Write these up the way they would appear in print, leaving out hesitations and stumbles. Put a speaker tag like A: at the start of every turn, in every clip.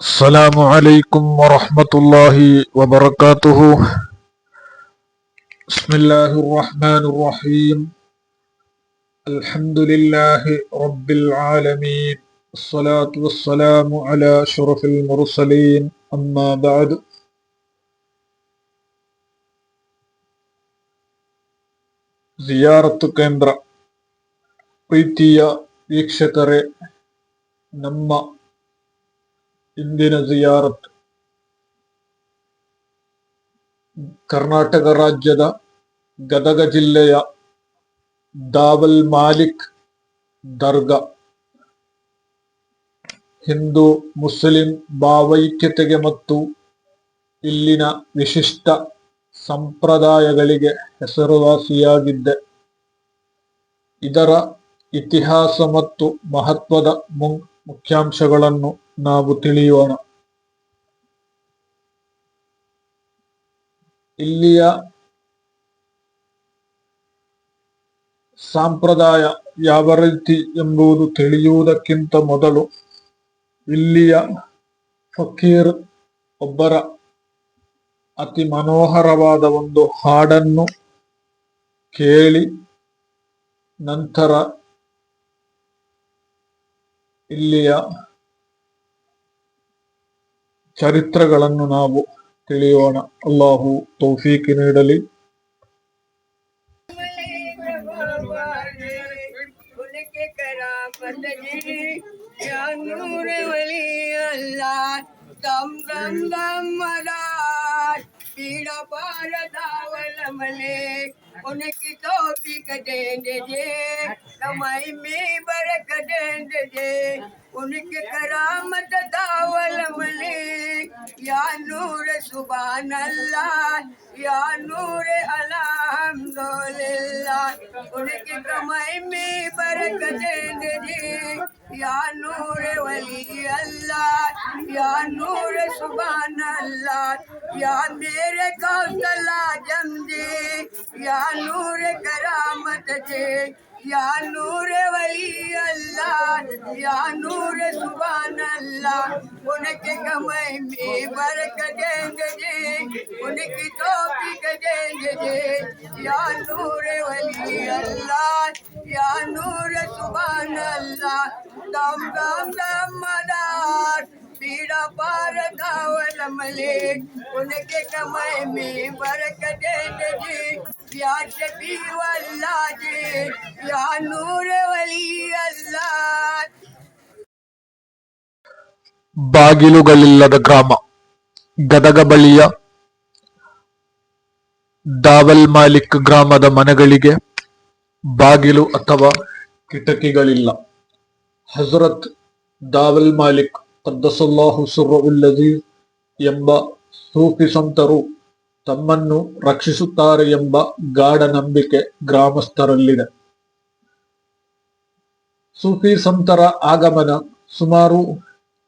A: السلام عليكم ورحمة الله وبركاته. بسم الله الرحمن الرحيم. الحمد لله رب العالمين. الصلاة والسلام على أشرف المرسلين. أما بعد. ಜಿಯಾರತ್ತು ಕೇಂದ್ರ ಪ್ರೀತಿಯ ವೀಕ್ಷಕರೇ, ನಮ್ಮ ಇಂದಿನ ಜಿಯಾರತ್ ಕರ್ನಾಟಕ ರಾಜ್ಯದ ಗದಗ ಜಿಲ್ಲೆಯ ದಾವಲ್ ಮಾಲಿಕ್ ದರ್ಗಾ ಹಿಂದೂ ಮುಸ್ಲಿಂ ಭಾವೈಕ್ಯತೆಗೆ ಮತ್ತು ಇಲ್ಲಿನ ವಿಶಿಷ್ಟ ಸಂಪ್ರದಾಯಗಳಿಗೆ ಹೆಸರುವಾಸಿಯಾಗಿದ್ದೆ. ಇದರ ಇತಿಹಾಸ ಮತ್ತು ಮಹತ್ವದ ಮುಖ್ಯಾಂಶಗಳನ್ನು ನಾವು ತಿಳಿಯೋಣ. ಇಲ್ಲಿಯ ಸಂಪ್ರದಾಯ ಯಾವ ರೀತಿ ಎಂಬುದು ತಿಳಿಯುವುದಕ್ಕಿಂತ ಮೊದಲು ಇಲ್ಲಿಯ ಫಕೀರ್ ಒಬ್ಬರ ಅತಿ ಮನೋಹರವಾದ ಒಂದು ಹಾಡನ್ನು ಕೇಳಿ ನಂತರ ಇಲ್ಲಿಯ ಚರಿತ್ರೆಗಳನ್ನು ನಾವು ತಿಳಿಯೋಣ. ಅಲ್ಲಾಹು ತೌಫೀಕ್ ನೀಡಲಿ.
B: पीड़ा पार दावल मले उनकी तौफीक देंगे जे कमाई में बरकत देंगे जे उनकी करामत दावल मले या नूर सुभान अल्लाह या नूर अल्हम्दुलिल्लाह उनकी कमाई में बरकत देंगे जे या नूर वली अल्लाह या नूर सुभान अल्लाह या मेरे कौशला जमदे या नूर करामत जे या नूर वली अल्लाह या नूर सुभान अल्लाह उनके कमाई में बरकत देंगे जे उनकी तौफीक देंगे जे या नूर वली अल्लाह या नूर सुभान अल्लाह दम दम दम मदार पीड़ा पार दावल मले उनके कमाई में बरकत देंगे जी या शफी अल्लाह जी या नूर वली अल्लाह.
A: ಬಾಗಿಲುಗಳಿಲ್ಲದ ಗ್ರಾಮ ಗದಗ ಬಳಿಯ ದಾವಲ್ ಮಾಲಿಕ್ ಗ್ರಾಮದ ಮನೆಗಳಿಗೆ ಬಾಗಿಲು ಅಥವಾ ಕಿಟಕಿಗಳಿಲ್ಲ. ಹಜರತ್ ದಾವಲ್ ಮಾಲಿಕ್ ಕದ್ದಸಲ್ಲಾಹು ಸಿರ್ರುಲ್ ಅಜೀಜ್ ಎಂಬ ಸೂಫಿ ಸಂತರು ತಮ್ಮನ್ನು ರಕ್ಷಿಸುತ್ತಾರೆ ಎಂಬ ಗಾಢ ನಂಬಿಕೆ ಗ್ರಾಮಸ್ಥರಲ್ಲಿದೆ. ಸೂಫಿ ಸಂತರ ಆಗಮನ ಸುಮಾರು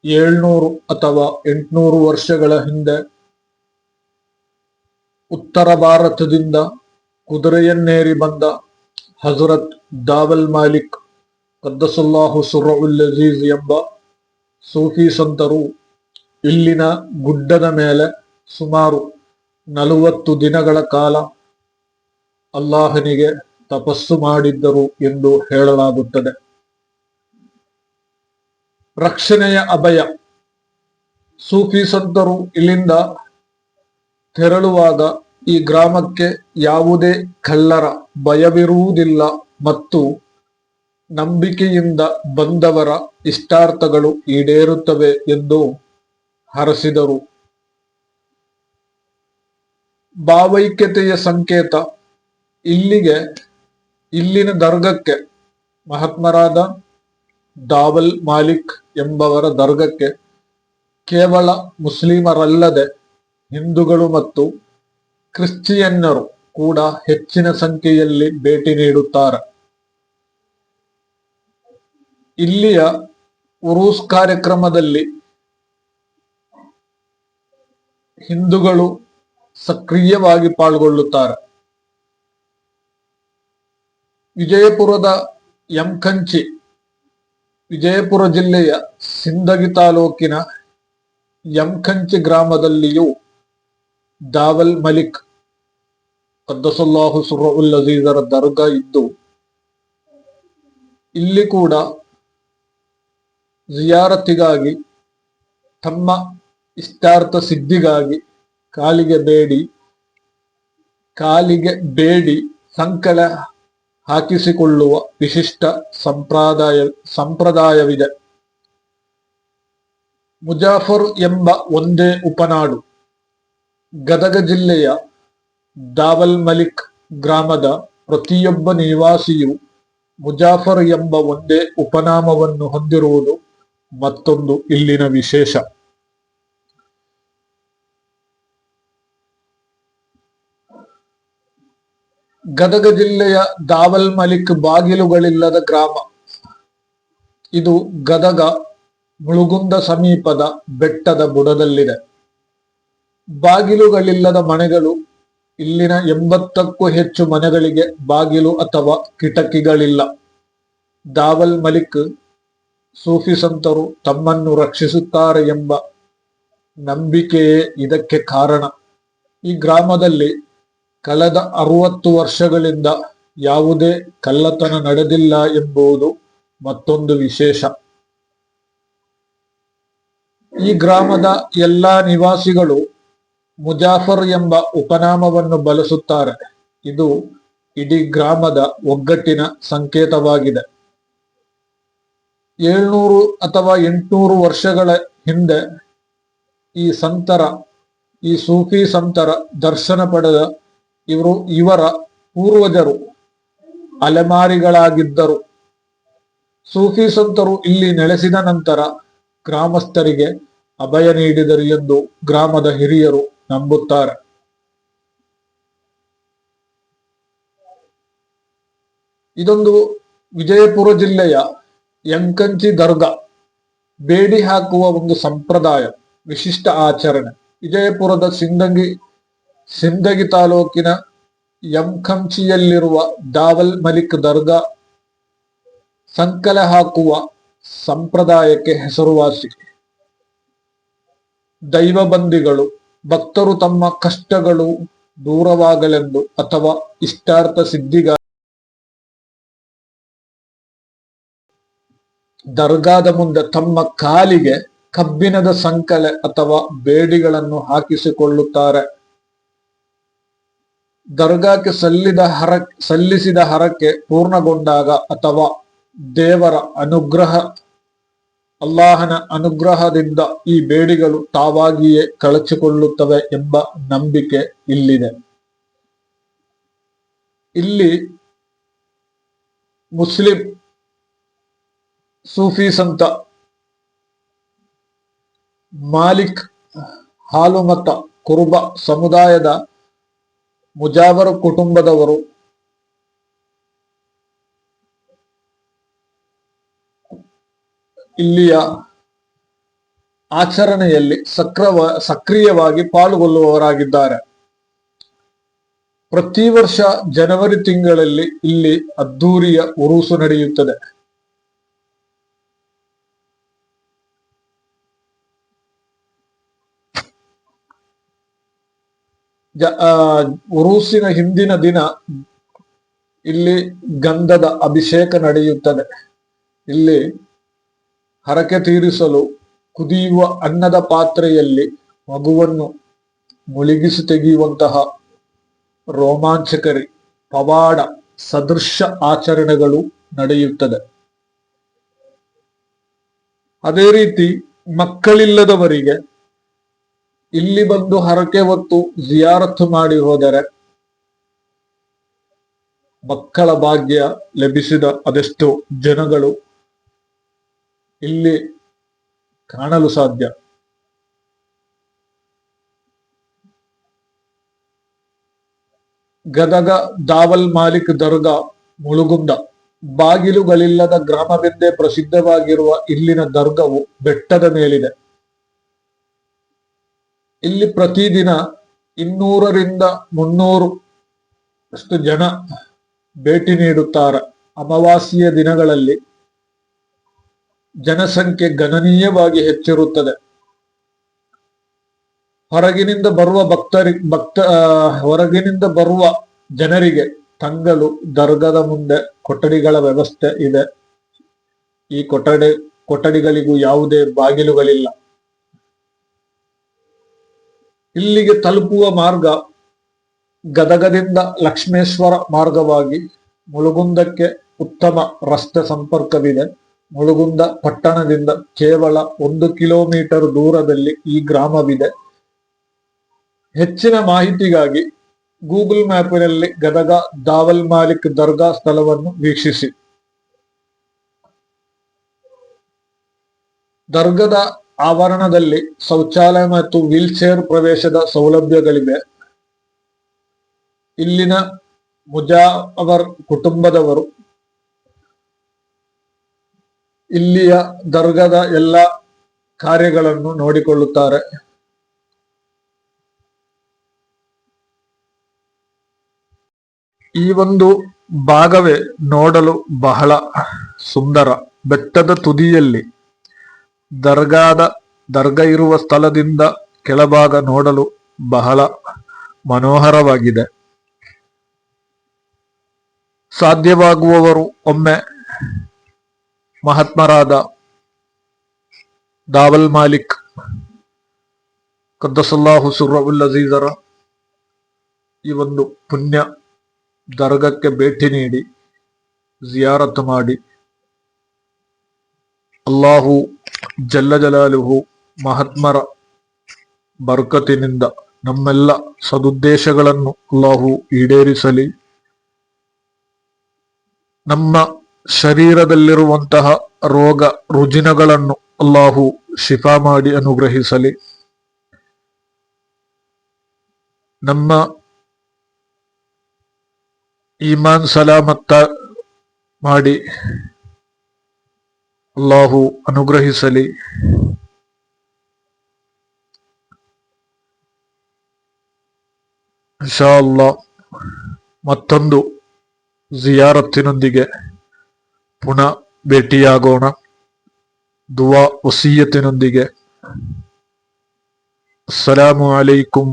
A: 700 ಅಥವಾ 800 ವರ್ಷಗಳ ಹಿಂದೆ ಉತ್ತರ ಭಾರತದಿಂದ ಕುದುರೆಯನ್ನೇರಿ ಬಂದ ಹಜರತ್ ದಾವಲ್ ಮಾಲಿಕ್ ಕದ್ದಸಲ್ಲಾಹು ಸಿರ್ರುಲ್ ಅಜೀಜ್ ಎಂಬ ಸೂಫಿ ಸಂತರು ಇಲ್ಲಿನ ಗುಡ್ಡದ ಮೇಲೆ ಸುಮಾರು 40 ದಿನಗಳ ಕಾಲ ಅಲ್ಲಾಹನಿಗೆ ತಪಸ್ಸು ಮಾಡಿದ್ದರು ಎಂದು ಹೇಳಲಾಗುತ್ತದೆ. ರಕ್ಷಣೆಯ ಅಭಯ. ಸೂಫಿ ಸಂತರು ಇಲ್ಲಿಂದ ತೆರಳುವಾಗ ಈ ಗ್ರಾಮಕ್ಕೆ ಯಾವುದೇ ಕಳ್ಳರ ಭಯವಿರುವುದಿಲ್ಲ ಮತ್ತು ನಂಬಿಕೆಯಿಂದ ಬಂದವರ ಇಷ್ಟಾರ್ಥಗಳು ಈಡೇರುತ್ತವೆ ಎಂದು ಹರಸಿದರು. ಭಾವೈಕ್ಯತೆಯ ಸಂಕೇತ. ಇಲ್ಲಿನ ದರ್ಗಕ್ಕೆ ಮಹಾತ್ಮರಾದ ದಾವಲ್ ಮಾಲಿಕ್ ಎಂಬವರ ದರ್ಗಕ್ಕೆ ಕೇವಲ ಮುಸ್ಲಿಮರಲ್ಲದೆ ಹಿಂದೂಗಳು ಮತ್ತು ಕ್ರಿಶ್ಚಿಯನ್ನರು ಕೂಡ ಹೆಚ್ಚಿನ ಸಂಖ್ಯೆಯಲ್ಲಿ ಭೇಟಿ ನೀಡುತ್ತಾರೆ. ಇಲ್ಲಿಯ ಉರೂಸ್ ಕಾರ್ಯಕ್ರಮದಲ್ಲಿ ಹಿಂದೂಗಳು ಸಕ್ರಿಯವಾಗಿ ಪಾಲ್ಗೊಳ್ಳುತ್ತಾರೆ. ವಿಜಯಪುರದ ಯಮಕಂಚಿ ವಿಜಯಪುರ ಜಿಲ್ಲೆಯ ಸಿಂದಗಿ ತಾಲೂಕಿನ ಯಂಕಂಚಿ ಗ್ರಾಮದಲ್ಲಿಯೂ ದಾವಲ್ ಮಲಿಕ್ ಅದ್ದಸಲ್ಲಾಹು ಸುರ್ರವುಲ್ ಅಜೀಜರ ದರ್ಗಾ ಇದ್ದು, ಇಲ್ಲಿ ಕೂಡ ಜಿಯಾರತಿಗಾಗಿ, ತಮ್ಮ ಇಷ್ಟಾರ್ಥ ಸಿದ್ಧಿಗಾಗಿ ಕಾಲಿಗೆ ಬೇಡಿ ಸಂಕಲ ಹಾಕಿಸಿಕೊಳ್ಳುವ ವಿಶಿಷ್ಟ ಸಂಪ್ರದಾಯವಿದೆ. ಮುಜಾಫರ್ ಎಂಬ ಒಂದೇ ಉಪನಾಡು ಗದಗ ಜಿಲ್ಲೆಯ ದಾವಲ್ ಮಲಿಕ್ ಗ್ರಾಮದ ಪ್ರತಿಯೊಬ್ಬ ನಿವಾಸಿಯು ಮುಜಾಫರ್ ಎಂಬ ಒಂದೇ ಉಪನಾಮವನ್ನು ಹೊಂದಿರುವುದು ಮತ್ತೊಂದು ಇಲ್ಲಿನ ವಿಶೇಷ. ಗದಗ ಜಿಲ್ಲೆಯ ದಾವಲ್ ಮಲಿಕ್ ಬಾಗಿಲುಗಳಿಲ್ಲದ ಗ್ರಾಮ. ಇದು ಗದಗ ಮುಳುಗುಂದ ಸಮೀಪದ ಬೆಟ್ಟದ ಬುಡದಲ್ಲಿದೆ. ಬಾಗಿಲುಗಳಿಲ್ಲದ ಮನೆಗಳು ಇಲ್ಲಿನ 80ಕ್ಕೂ ಹೆಚ್ಚು ಮನೆಗಳಿಗೆ ಬಾಗಿಲು ಅಥವಾ ಕಿಟಕಿಗಳಿಲ್ಲ. ದಾವಲ್ ಮಲಿಕ್ ಸೂಫಿ ಸಂತರು ತಮ್ಮನ್ನು ರಕ್ಷಿಸುತ್ತಾರೆ ಎಂಬ ನಂಬಿಕೆಯೇ ಇದಕ್ಕೆ ಕಾರಣ. ಈ ಗ್ರಾಮದಲ್ಲಿ ಕಳೆದ 60 ವರ್ಷಗಳಿಂದ ಯಾವುದೇ ಕಳ್ಳತನ ನಡೆದಿಲ್ಲ ಎಂಬುದು ಮತ್ತೊಂದು ವಿಶೇಷ. ಈ ಗ್ರಾಮದ ಎಲ್ಲಾ ನಿವಾಸಿಗಳು ಮುಜಾಫರ್ ಎಂಬ ಉಪನಾಮವನ್ನು ಬಳಸುತ್ತಾರೆ. ಇದು ಇಡೀ ಗ್ರಾಮದ ಒಗ್ಗಟ್ಟಿನ ಸಂಕೇತವಾಗಿದೆ. 700 ಅಥವಾ 800 ವರ್ಷಗಳ ಹಿಂದೆ ಈ ಸೂಫಿ ಸಂತರ ದರ್ಶನ ಪಡೆದ ಇವರ ಪೂರ್ವಜರು ಅಲೆಮಾರಿಗಳಾಗಿದ್ದರು. ಸೂಫಿ ಸಂತರು ಇಲ್ಲಿ ನೆಲೆಸಿದ ನಂತರ ಗ್ರಾಮಸ್ಥರಿಗೆ ಅಭಯ ನೀಡಿದರು ಎಂದು ಗ್ರಾಮದ ಹಿರಿಯರು ನಂಬುತ್ತಾರೆ. ಇದೊಂದು ವಿಜಯಪುರ ಜಿಲ್ಲೆಯ ಯಂಕಂಚಿ ದರ್ಗಾ ಬೇಡಿ ಹಾಕುವ ಒಂದು ಸಂಪ್ರದಾಯ, ವಿಶಿಷ್ಟ ಆಚರಣೆ. ವಿಜಯಪುರದ ಸಿಂದಗಿ ತಾಲೂಕಿನ ಯಂಕಂಚಿಯಲ್ಲಿರುವ ದಾವಲ್ ಮಲಿಕ್ ದರ್ಗಾ ಸಂಕಲೆ ಹಾಕುವ ಸಂಪ್ರದಾಯಕ್ಕೆ ಹೆಸರುವಾಸಿ. ದೈವಬಂದಿಗಳು, ಭಕ್ತರು ತಮ್ಮ ಕಷ್ಟಗಳು ದೂರವಾಗಲೆಂದು ಅಥವಾ ಇಷ್ಟಾರ್ಥ ಸಿದ್ಧಿಗಾಗಿ ದರ್ಗಾದ ಮುಂದೆ ತಮ್ಮ ಕಾಲಿಗೆ ಕಬ್ಬಿಣದ ಸಂಕಲೆ ಅಥವಾ ಬೇಡಿಗಳನ್ನು ಹಾಕಿಸಿಕೊಳ್ಳುತ್ತಾರೆ. ದರ್ಗಾಕ್ಕೆ ಸಲ್ಲಿಸಿದ ಹರಕೆ ಪೂರ್ಣಗೊಂಡಾಗ ಅಥವಾ ದೇವರ ಅಲ್ಲಾಹನ ಅನುಗ್ರಹದಿಂದ ಈ ಬೇಡಿಗಳು ತಾವಾಗಿಯೇ ಕಳಚಿಕೊಳ್ಳುತ್ತವೆ ಎಂಬ ನಂಬಿಕೆ ಇಲ್ಲಿದೆ. ಇಲ್ಲಿ ಮುಸ್ಲಿಂ ಸೂಫಿ ಸಂತ ಮಾಲಿಕ್ ಹಾಲುಮತ ಕುರುಬ ಸಮುದಾಯದ ಮುಜಾವರ್ ಕುಟುಂಬದವರು ಇಲ್ಲಿಯ ಆಚರಣೆಯಲ್ಲಿ ಸಕ್ರಿಯವಾಗಿ ಪಾಲ್ಗೊಳ್ಳುವವರಾಗಿದ್ದಾರೆ. ಪ್ರತಿ ವರ್ಷ ಜನವರಿ ತಿಂಗಳಲ್ಲಿ ಇಲ್ಲಿ ಅದ್ದೂರಿಯ ಉರುಸು ನಡೆಯುತ್ತದೆ. ಉರುಸಿನ ಹಿಂದಿನ ದಿನ ಇಲ್ಲಿ ಗಂಧದ ಅಭಿಷೇಕ ನಡೆಯುತ್ತದೆ. ಇಲ್ಲಿ ಹರಕೆ ತೀರಿಸಲು ಕುದಿಯುವ ಅನ್ನದ ಪಾತ್ರೆಯಲ್ಲಿ ಮಗುವನ್ನು ಮುಳುಗಿಸಿ ತೆಗೆಯುವಂತಹ ರೋಮಾಂಚಕರಿ ಪವಾಡ ಸದೃಶ ಆಚರಣೆಗಳು ನಡೆಯುತ್ತದೆ. ಅದೇ ರೀತಿ ಮಕ್ಕಳಿಲ್ಲದವರಿಗೆ ಇಲ್ಲಿ ಬಂದು ಹರಕೆ ಹೊತ್ತು ಜಿಯಾರತ್ತು ಮಾಡಿ ಹೋದರೆ ಮಕ್ಕಳ ಭಾಗ್ಯ ಲಭಿಸಿದ ಅದೆಷ್ಟೋ ಜನಗಳು ಇಲ್ಲಿ ಕಾಣಲು ಸಾಧ್ಯ. ಗದಗ ದಾವಲ್ ಮಾಲಿಕ್ ದರ್ಗಾ ಮುಳುಗುಂದ ಬಾಗಿಲುಗಳಿಲ್ಲದ ಗ್ರಾಮವೆಂದೇ ಪ್ರಸಿದ್ಧವಾಗಿರುವ ಇಲ್ಲಿನ ದರ್ಗವು ಬೆಟ್ಟದ ಮೇಲಿದೆ. ಇಲ್ಲಿ ಪ್ರತಿದಿನ 200ರಿಂದ 300 ಜನ ಭೇಟಿ ನೀಡುತ್ತಾರೆ. ಅಮಾವಾಸ್ಯೆಯ ದಿನಗಳಲ್ಲಿ ಜನಸಂಖ್ಯೆ ಗಣನೀಯವಾಗಿ ಹೆಚ್ಚಿರುತ್ತದೆ. ಹೊರಗಿನಿಂದ ಬರುವ ಹೊರಗಿನಿಂದ ಬರುವ ಜನರಿಗೆ ತಂಗಲು ದರ್ಗಾದ ಮುಂದೆ ಕೊಠಡಿಗಳ ವ್ಯವಸ್ಥೆ ಇದೆ. ಈ ಕೊಠಡಿಗಳಿಗೂ ಯಾವುದೇ ಬಾಗಿಲುಗಳಿಲ್ಲ. ಇಲ್ಲಿಗೆ ತಲುಪುವ ಮಾರ್ಗ ಗದಗದಿಂದ ಲಕ್ಷ್ಮೇಶ್ವರ ಮಾರ್ಗವಾಗಿ ಮುಳುಗುಂದಕ್ಕೆ ಉತ್ತಮ ರಸ್ತೆ ಸಂಪರ್ಕವಿದೆ. ಮುಳುಗುಂದ ಪಟ್ಟಣದಿಂದ ಕೇವಲ 1 ಕಿಲೋಮೀಟರ್ ದೂರದಲ್ಲಿ ಈ ಗ್ರಾಮವಿದೆ. ಹೆಚ್ಚಿನ ಮಾಹಿತಿಗಾಗಿ ಗೂಗಲ್ ಮ್ಯಾಪಿನಲ್ಲಿ ಗದಗ ದಾವಲ್ ಮಾಲಿಕ್ ದರ್ಗಾ ಸ್ಥಳವನ್ನು ವೀಕ್ಷಿಸಿ. ದರ್ಗಾದ ಆವರಣದಲ್ಲಿ ಶೌಚಾಲಯ ಮತ್ತು ವೀಲ್ ಚೇರ್ ಪ್ರವೇಶದ ಸೌಲಭ್ಯಗಳಿವೆ. ಇಲ್ಲಿನ ಮುಜಾವರ್ ಕುಟುಂಬದವರು ಇಲ್ಲಿಯ ದರ್ಗಾದ ಎಲ್ಲ ಕಾರ್ಯಗಳನ್ನು ನೋಡಿಕೊಳ್ಳುತ್ತಾರೆ. ಈ ಒಂದು ಭಾಗವೇ ನೋಡಲು ಬಹಳ ಸುಂದರ. ಬೆಟ್ಟದ ತುದಿಯಲ್ಲಿ ದರ್ಗಾ ಇರುವ ಸ್ಥಳದಿಂದ ಕೆಳಭಾಗ ನೋಡಲು ಬಹಳ ಮನೋಹರವಾಗಿದೆ. ಸಾಧ್ಯವಾಗುವವರು ಒಮ್ಮೆ ಮಹಾತ್ಮರಾದ ದಾವಲ್ ಮಾಲಿಕ್ ಕದ್ದಸಲ್ಲಾಹು ಸುರ್ರವುಲ್ ಅಜೀಜರ ಈ ಒಂದು ಪುಣ್ಯ ದರ್ಗಕ್ಕೆ ಭೇಟಿ ನೀಡಿ ಜಿಯಾರತ್ ಮಾಡಿ ಅಲ್ಲಾಹು ಜಲ್ಲ ಜಲಾಲುಹು ಮಹಾತ್ಮರ ಬರ್ಕತಿನಿಂದ ನಮ್ಮೆಲ್ಲ ಸದುದ್ದೇಶಗಳನ್ನು ಅಲ್ಲಾಹು ಈಡೇರಿಸಲಿ. ನಮ್ಮ ಶರೀರದಲ್ಲಿರುವಂತಹ ರೋಗ ರುಜಿನಗಳನ್ನು ಅಲ್ಲಾಹು ಶಿಫಾ ಮಾಡಿ ಅನುಗ್ರಹಿಸಲಿ. ನಮ್ಮ ಈಮಾನ್ ಸಲಾಮತ್ತ ಮಾಡಿ ಅಲ್ಲಾಹು ಅನುಗ್ರಹಿಸಲಿ. ಇನ್ಶಾ ಅಲ್ಲಾಹ್ ಮತ್ತೊಂದು ಜಿಯಾರತ್ತಿನೊಂದಿಗೆ ಪುನಃ ಭೇಟಿಯಾಗೋಣ. ದುವಾ ವಸಿಯತ್ತಿನೊಂದಿಗೆ. ಅಸ್ಸಲಾಮು ಅಲೈಕುಂ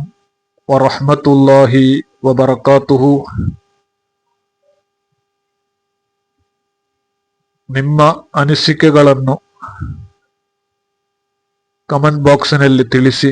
A: ವರಹ್ಮತುಲ್ಲಾಹಿ ವಬರಕಾತುಹು. ನಿಮ್ಮ ಅನಿಸಿಕೆಗಳನ್ನು ಕಮೆಂಟ್ ಬಾಕ್ಸಿನಲ್ಲಿ ತಿಳಿಸಿ.